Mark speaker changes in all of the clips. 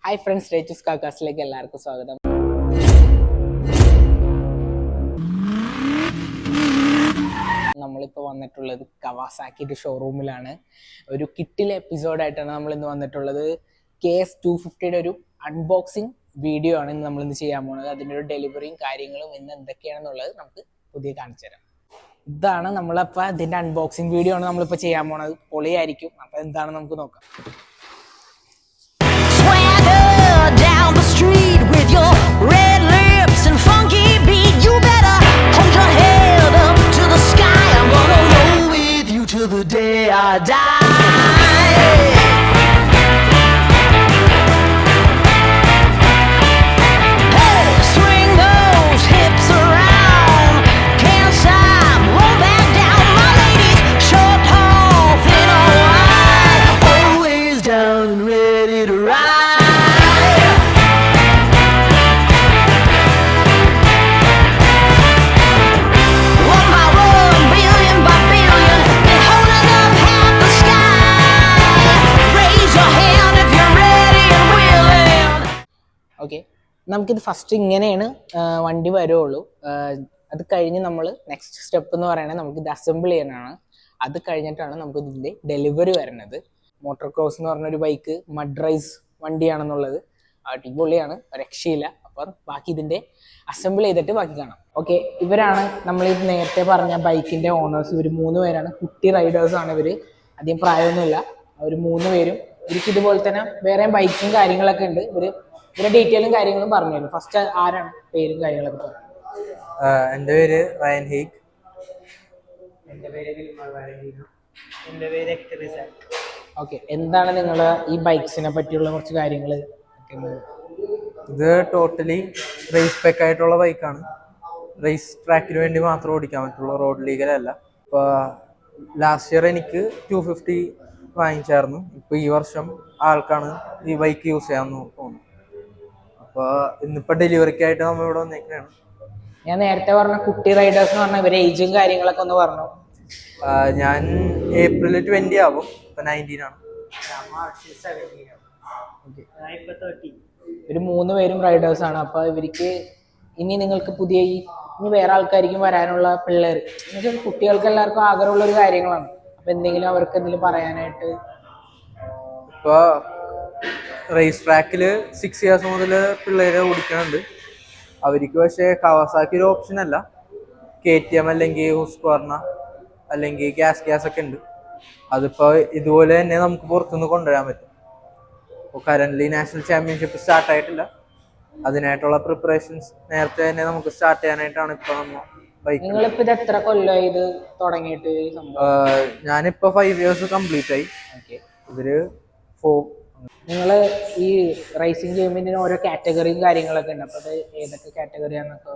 Speaker 1: Hi friends, reaches കാക്കാസിലേക്ക് എല്ലാവർക്കും സ്വാഗതം. നമ്മളിപ്പോൾ വന്നിട്ടുള്ളത് കവാസാക്കിയുടെ ഷോറൂമിലാണ്. ഒരു കിറ്റിലെ എപ്പിസോഡായിട്ടാണ് നമ്മൾ ഇന്ന് വന്നിട്ടുള്ളത്. KS250യുടെ ഒരു അൺബോക്സിങ് വീഡിയോ ആണ് ഇന്ന് നമ്മളിന്ന് ചെയ്യാൻ പോകുന്നത്. അതിൻ്റെ ഒരു ഡെലിവറിയും കാര്യങ്ങളും ഇന്ന് എന്തൊക്കെയാണെന്നുള്ളത് നമുക്ക് പുതിയ കാണിച്ചു തരാം. ഇതാണ് നമ്മളപ്പോൾ ഇതിൻ്റെ അൺബോക്സിങ് വീഡിയോ ആണ് നമ്മളിപ്പോൾ ചെയ്യാൻ പോകുന്നത്. പൊളിയായിരിക്കും. അപ്പോൾ എന്താണ് നമുക്ക് നോക്കാം.
Speaker 2: Down the street with your red lips and funky beat, you better hold your head up to the sky. I'm gonna roll with you till the day I die. Hey, swing those hips around, can't stop, roll back down. My ladies, short, tall, thin or wide, always down and ready to ride.
Speaker 1: Okay, നമുക്കിത് first ഇങ്ങനെയാണ് വണ്ടി വരുള്ളൂ. അത് കഴിഞ്ഞ് നമ്മൾ next step എന്ന് പറയുന്നത് നമുക്കിത് അസംബിൾ ചെയ്യാനാണ്. അത് കഴിഞ്ഞിട്ടാണ് നമുക്ക് ഇതിൻ്റെ ഡെലിവറി വരുന്നത്. മോട്ടോർ ക്രോസ് എന്ന് പറഞ്ഞൊരു ബൈക്ക് മഡ് റൈസ് വണ്ടിയാണെന്നുള്ളത് അടിപൊളിയാണ്, രക്ഷയില്ല. അപ്പം ബാക്കി ഇതിൻ്റെ അസംബിൾ ചെയ്തിട്ട് ബാക്കി കാണാം. ഓക്കെ, ഇവരാണ് നമ്മൾ നേരത്തെ പറഞ്ഞ ബൈക്കിൻ്റെ ഓണേഴ്സ്. ഇവർ 3 പേരാണ്. കുട്ടി റൈഡേഴ്സാണ് ഇവർ. അധികം പ്രായമൊന്നുമില്ല. അവർ 3 പേരും. ഇവർക്ക് ഇതുപോലെ തന്നെ വേറെ ബൈക്കും കാര്യങ്ങളൊക്കെ ഉണ്ട്. ഇവരുടെ ഡീറ്റെയിലും കാര്യങ്ങളും പറഞ്ഞു തരും. ഫസ്റ്റ് ആരാണ് പേരും കാര്യങ്ങളൊക്കെ പറഞ്ഞു?
Speaker 3: എൻ്റെ പേര് റയൻ ഹീഗ്.
Speaker 1: എൻ്റെ പേര് എൻ്റെ പേര് ഓക്കെ, എന്താണ് നിങ്ങൾ ഈ ബൈക്സിനെ പറ്റിയുള്ള കുറച്ച് കാര്യങ്ങൾ?
Speaker 3: ഇത് ടോട്ടലി റേസ് പെക്ക് ആയിട്ടുള്ള ബൈക്കാണ്. റേസ് ട്രാക്കിന് വേണ്ടി മാത്രം ഓടിക്കാൻ പറ്റുള്ളൂ, റോഡ് ലീഗലല്ല. ഇപ്പോൾ ലാസ്റ്റ് ഇയർ എനിക്ക് 250 വാങ്ങിച്ചായിരുന്നു. ഇപ്പോൾ ഈ വർഷം ആൾക്കാണ് ഈ ബൈക്ക് യൂസ് ചെയ്യാമെന്ന് തോന്നുന്നു. അപ്പോൾ ഇന്നിപ്പോൾ ഡെലിവറിക്കായിട്ട് നമ്മൾ ഇവിടെ വന്നേക്കാണ്.
Speaker 1: ഞാൻ നേരത്തെ പറഞ്ഞ കുട്ടി റൈഡേഴ്സ് എന്ന് പറഞ്ഞാൽ ഇവരെ ഏജും കാര്യങ്ങളൊക്കെ ഒന്ന് പറഞ്ഞു.
Speaker 3: ഞാൻ ഏപ്രിൽ 20 ആകും. ഇപ്പം 19 ആണ്.
Speaker 1: ഇവർ 3 പേരും റൈഡേഴ്സാണ്. അപ്പോൾ ഇവർക്ക് ഇനി നിങ്ങൾക്ക് ഇനി വേറെ ആൾക്കാർക്കും വരാനുള്ള പിള്ളേർ, എന്നുവെച്ചാൽ കുട്ടികൾക്ക് എല്ലാവർക്കും ആഗ്രഹമുള്ള ഒരു കാര്യങ്ങളാണ്. അപ്പോൾ എന്തെങ്കിലും അവർക്ക് എന്തെങ്കിലും പറയാനായിട്ട്?
Speaker 3: ഇപ്പോൾ റേസ് ട്രാക്കിൽ 6 ഇയേഴ്സ് മുതൽ പിള്ളേരെ ഓടിക്കുന്നുണ്ട്. അവർക്ക് പക്ഷേ കവാസാക്കി ഒരു ഓപ്ഷൻ അല്ല. KTM അല്ലെങ്കിൽ ഹുസ്ക്വാർണ അല്ലെങ്കിൽ ഗ്യാസ് ഒക്കെ ഉണ്ട്. അതിപ്പോൾ ഇതുപോലെ തന്നെ നമുക്ക് പുറത്തുനിന്ന് കൊണ്ടുവരാൻ പറ്റും. ഇപ്പോൾ കറൻ്റ്ലി നാഷണൽ ചാമ്പ്യൻഷിപ്പ് സ്റ്റാർട്ടായിട്ടില്ല. അതിനായിട്ടുള്ള പ്രിപ്പറേഷൻസ് നേരത്തെ തന്നെ നമുക്ക് സ്റ്റാർട്ട് ചെയ്യാനായിട്ടാണ് ഇപ്പോൾ നമ്മൾ ബൈക്ക്.
Speaker 1: നിങ്ങളിപ്പോൾ ഇത് എത്ര കൊല്ലമായി ഇത് തുടങ്ങിയിട്ട്?
Speaker 3: ഞാനിപ്പോൾ 5 ഇയേഴ്സ് കംപ്ലീറ്റ് ആയി. ഇവര് 4.
Speaker 1: നിങ്ങൾ ഈ റേസിംഗ് ഗെയിമിന് ഓരോ കാറ്റഗറിയും കാര്യങ്ങളൊക്കെ ഉണ്ട്. അപ്പോൾ അത് ഏതൊക്കെ കാറ്റഗറിയാണെന്നൊക്കെ?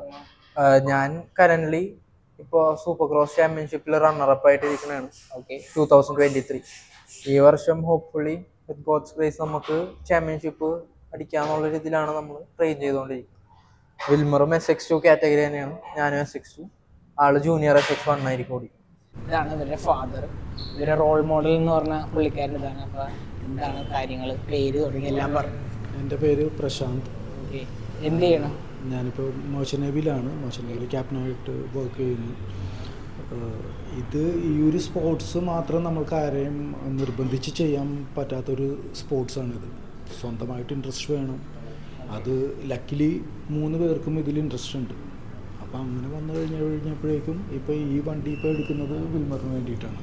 Speaker 3: ഞാൻ കറൻ്റ്ലി ഇപ്പോൾ സൂപ്പർ ക്രോസ് ചാമ്പ്യൻഷിപ്പിൽ റണ്ണറപ്പ് ആയിട്ട് ഇരിക്കുന്നതാണ്. 2023. ഈ വർഷം ഹോപ്പ്ഫുള്ളി വിത്ത് ഗോഡ്സ് ഗ്രേസ് നമുക്ക് ചാമ്പ്യൻഷിപ്പ് അടിക്കാന്നുള്ള രീതിയിലാണ് നമ്മൾ ട്രെയിൻ ചെയ്തുകൊണ്ടിരിക്കുന്നത്. വിൽമറും SX2 കാറ്റഗറി തന്നെയാണ്, ഞാനും SX2. ആള് ജൂനിയർ SX1 ആയിരിക്കും ഓടി.
Speaker 1: ഇതാണ് ഇവരുടെ ഫാദർ. ഇവരുടെ റോൾ മോഡൽ എന്ന് പറഞ്ഞ പുള്ളിക്കാരൻ ഇതാണ്. അപ്പോൾ എന്താണ് കാര്യങ്ങൾ, പേര് തുടങ്ങി എല്ലാം പറഞ്ഞു?
Speaker 4: എൻ്റെ പേര് പ്രശാന്ത്.
Speaker 1: ഓക്കെ, എന്ത് ചെയ്യണം?
Speaker 4: ഞാനിപ്പോൾ മോഷൻ നേവിയിലാണ്. മോഷൻ നേവിയിൽ ക്യാപ്റ്റനായിട്ട് വർക്ക് ചെയ്യുന്നു. ഇത് ഈ ഒരു സ്പോർട്സ് മാത്രം നമ്മൾക്ക് ആരെയും നിർബന്ധിച്ച് ചെയ്യാൻ പറ്റാത്തൊരു സ്പോർട്സാണിത്. സ്വന്തമായിട്ട് ഇൻട്രസ്റ്റ് വേണം. അത് ലക്കിലി 3 പേർക്കും ഇതിൽ ഇൻട്രസ്റ്റ് ഉണ്ട്. അപ്പോൾ അങ്ങനെ വന്നു കഴിഞ്ഞപ്പോഴേക്കും ഇപ്പോൾ ഈ വണ്ടി ഇപ്പോൾ എടുക്കുന്നത് വിൽമറിന് വേണ്ടിയിട്ടാണ്.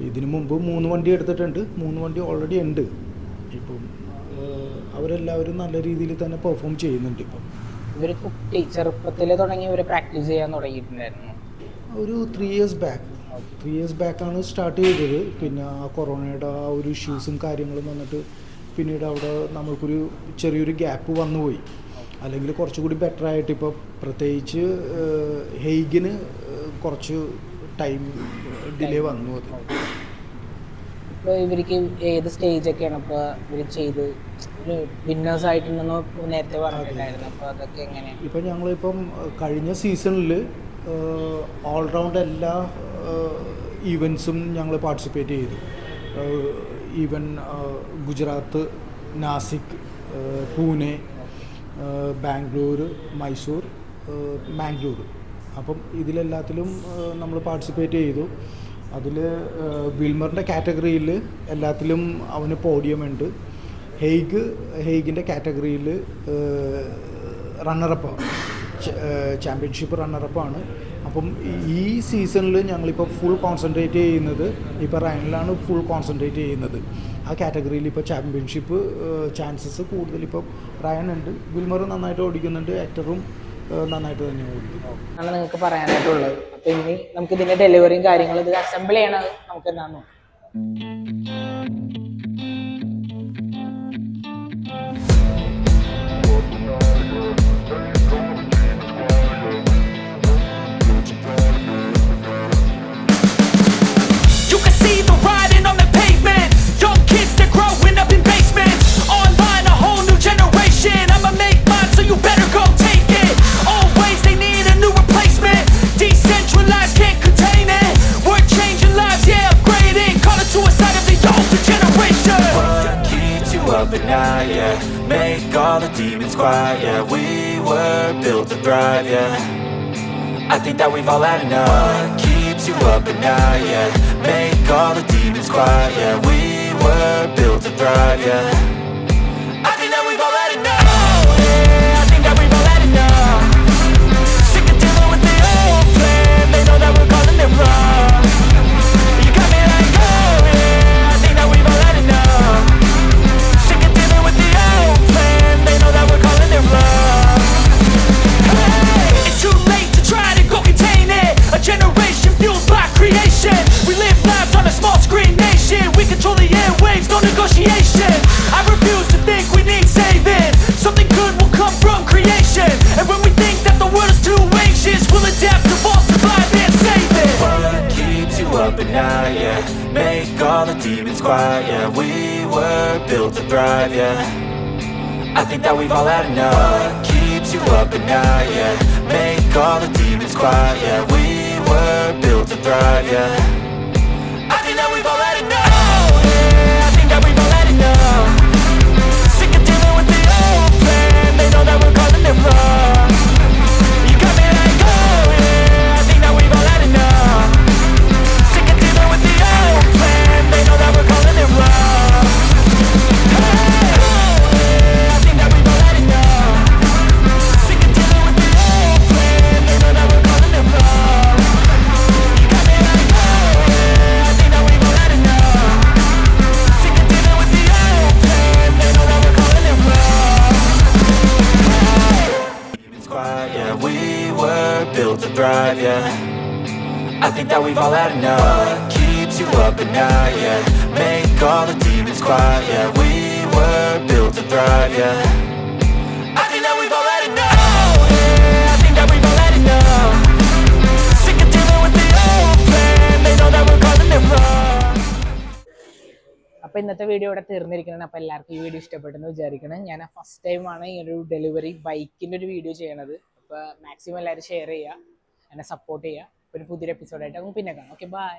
Speaker 4: ഇതിനു മുമ്പ് 3 വണ്ടി എടുത്തിട്ടുണ്ട്. 3 വണ്ടി ഓൾറെഡി ഉണ്ട്. ഇപ്പം അവരെല്ലാവരും നല്ല രീതിയിൽ തന്നെ പെർഫോം ചെയ്യുന്നുണ്ട്. ഇപ്പം
Speaker 1: ഇവർ കുട്ടി ചെറുപ്പത്തിൽ തുടങ്ങി ഇവർ പ്രാക്ടീസ് ചെയ്യാൻ തുടങ്ങിയിട്ടുണ്ടായിരുന്നു.
Speaker 4: ഒരു 3 ഇയേഴ്സ് ബാക്കാണ് സ്റ്റാർട്ട് ചെയ്തത്. പിന്നെ ആ കൊറോണയുടെ ആ ഒരു ഇഷ്യൂസും കാര്യങ്ങളും വന്നിട്ട് പിന്നീട് അവിടെ നമ്മൾക്കൊരു ചെറിയൊരു ഗ്യാപ്പ് വന്നുപോയി. അല്ലെങ്കിൽ കുറച്ചുകൂടി ബെറ്റർ ആയിട്ട് ഇപ്പോൾ പ്രത്യേകിച്ച് ഹെയ്ഗിന് കുറച്ച് ടൈം ഡിലേ വന്നു. അത്
Speaker 1: ഇപ്പോൾ ഇവർക്ക് ഏത് സ്റ്റേജൊക്കെയാണ് ഇപ്പോൾ ഇവർ ചെയ്ത് ഒരു വിന്നേഴ്സ് ആയിട്ടുണ്ടെന്ന് നേരത്തെ പറഞ്ഞിട്ടുണ്ടായിരുന്നു? അപ്പോൾ അതൊക്കെ എങ്ങനെയാണ്?
Speaker 4: ഇപ്പം ഞങ്ങളിപ്പം കഴിഞ്ഞ സീസണിൽ ഓൾറൗണ്ട് എല്ലാ ഈവൻസും ഞങ്ങൾ പാർട്ടിസിപ്പേറ്റ് ചെയ്തു. ഈവൻ ഗുജറാത്ത്, നാസിക്, പൂനെ, ബാംഗ്ലൂർ, മൈസൂർ, മാംഗ്ലൂർ. അപ്പം ഇതിലെല്ലാത്തിലും നമ്മൾ പാർട്ടിസിപ്പേറ്റ് ചെയ്തു. അതിൽ വിൽമറിൻ്റെ കാറ്റഗറിയിൽ എല്ലാത്തിലും അവന് പോഡിയമുണ്ട്. ഹെയ്ഗിൻ്റെ കാറ്റഗറിയിൽ റണ്ണറപ്പാണ്, ചാമ്പ്യൻഷിപ്പ് റണ്ണറപ്പാണ്. അപ്പം ഈ സീസണിൽ ഞങ്ങളിപ്പോൾ ഫുൾ കോൺസെൻട്രേറ്റ് ചെയ്യുന്നത് ഇപ്പോൾ റയനിലാണ് ഫുൾ കോൺസെൻട്രേറ്റ് ചെയ്യുന്നത്. ആ കാറ്റഗറിയിൽ ഇപ്പോൾ ചാമ്പ്യൻഷിപ്പ് ചാൻസസ് കൂടുതൽ ഇപ്പോൾ റയനുണ്ട്. വിൽമർ നന്നായിട്ട് ഓടിക്കുന്നുണ്ട്, എക്ടറും നന്നായിട്ട് തന്നെ ഓടിക്കുന്നു.
Speaker 1: ആണ് നിങ്ങൾക്ക് പറയാനായിട്ടുള്ളത്. അപ്പോൾ ഇനി നമുക്ക് ഇതിൻ്റെ ഡെലിവറിയും കാര്യങ്ങളും ഇത് അസംബിൾ ചെയ്യണത് നമുക്ക് എന്താണെന്ന് നോക്കാം.
Speaker 5: But now, yeah, make all the demons quiet, yeah. We were built to thrive, yeah. I think that we've all had enough. What keeps you up at night, yeah. Make all the demons quiet, yeah. We were built to thrive, yeah. I think that we've all had enough. Oh, yeah, I think that we've all had enough. Sick of dealing with the old plan. They know that we're calling it wrong. You got me like, oh, yeah, I think that we've all had enough. They know that we're calling it wrong. Hey, it's too late to try to go contain it. A generation fueled by creation. We live lives on a small screen nation. We control the airwaves, no negotiation. I refuse to think we need saving. Something good will come from creation. And when we think that the world is too anxious, we'll adapt, evolve, survive and save it. What keeps you up at night, yeah. Make all the demons quiet, yeah. We were built to thrive, yeah. I think that we've all had enough. What keeps you up at night, yeah. Make all the demons quiet, yeah. We were built to thrive, yeah. I think that we've all had enough. Oh, yeah, I think that we've all had enough. Sick of dealing with the old plan. They know that we're calling it wrong. You got me like, oh, yeah, I think that we've all had enough. Sick of dealing with the old plan. They know that we're calling it wrong. Thrive, yeah. I think that we've all had enough. What keeps you up at night, yeah. Make all the demons quiet, yeah. We were built to thrive, yeah. I think that we've all had enough. Oh, yeah, I think that we've all had enough. Sick of dealing with the old plan. They know that we're calling it wrong.
Speaker 1: അപ്പോൾ ഇന്നത്തെ video ഇവിടെ തീർന്നിരിക്കണം. അപ്പോൾ എല്ലാവർക്കും ഈ video ഇഷ്ടപ്പെട്ടെന്ന് വിചാരിക്കണം. ഞാൻ first ടൈമാണ് ഈ ഒരു ഡെലിവറി ബൈക്കിൻ്റെ ഒരു വീഡിയോ ചെയ്യണത്. അപ്പോൾ മാക്സിമം എല്ലാവരും ഷെയർ ചെയ്യുക, എന്നെ സപ്പോർട്ട് ചെയ്യുക. ഒരു പുതിയൊരു എപ്പിസോഡായിട്ട് നമുക്ക് പിന്നെ കാണാം. Okay, by.